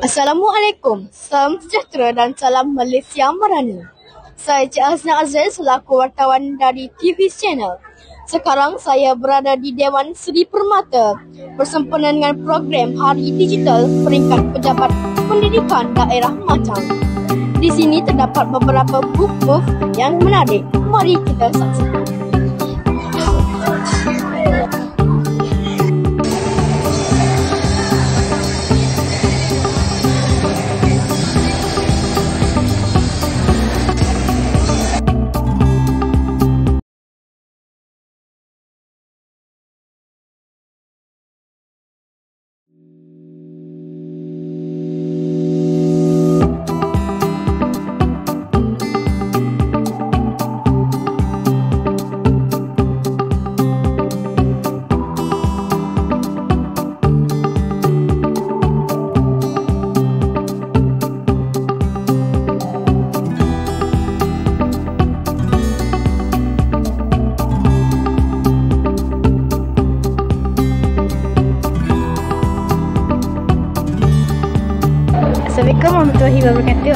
Assalamualaikum, salam sejahtera dan salam Malaysia Merana. Saya Cik Hasna Azrael selaku wartawan dari TV Channel. Sekarang saya berada di Dewan Seri Permata bersempena dengan program Hari Digital Peringkat Pejabat Pendidikan Daerah Machang. Di sini terdapat beberapa booth yang menarik. Mari kita saksikan. Assalamualaikum warahmatullahi wabarakatuh.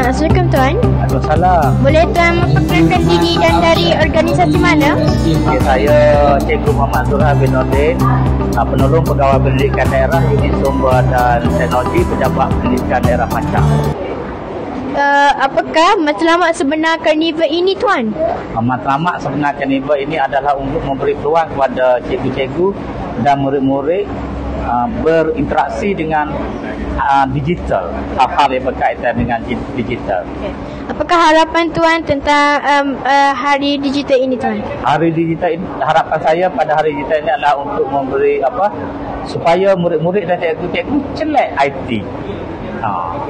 Assalamualaikum tuan. Waalaikumsalam. Boleh tuan memperkenalkan diri dan dari organisasi mana? Saya Cikgu Muhammad Zurhah bin Nordin, penolong pegawai pendidikan daerah Unit Sumber dan Teknologi Pejabat Pendidikan Daerah Machang. Apakah matlamat sebenar karnival ini tuan? Matlamat sebenar karnival ini adalah untuk memberi peluang kepada cikgu-cikgu dan murid-murid berinteraksi dengan digital, hal-hal yang berkaitan dengan digital. Okay. Apakah harapan tuan tentang hari digital ini tuan? Hari digital ini, harapan saya pada hari digital ini adalah untuk memberi supaya murid-murid dan cikgu-cikgu celak IT.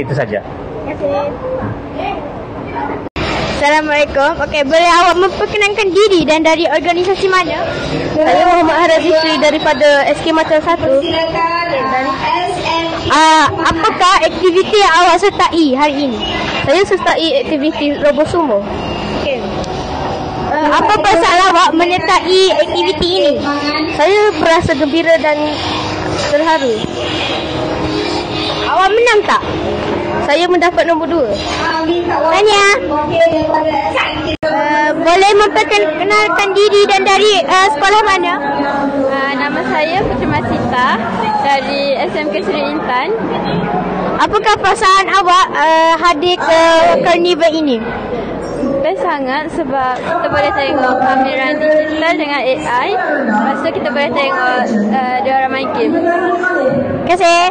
Itu saja. Terima kasih. Assalamualaikum. Okey, boleh awak memperkenalkan diri dan dari organisasi mana? Saya Muhammad Harazisri daripada SK Machang 1. Apakah aktiviti yang awak sertai hari ini? Saya sertai aktiviti Robosumo. Okey. Apa perasaan awak menyertai aktiviti ini? Saya berasa gembira dan terharu. Awak menang tak? Saya mendapat nombor 2. Tanya. Boleh memperkenalkan diri dan dari sekolah mana? Nama saya Putri Masita dari SMK Seri Intan. Apakah perasaan awak hadir ke karnival ini? Best sangat sebab kita boleh tengok pameran digital dengan AI. Lepas tu kita boleh tengok dia orang main game. Terima kasih.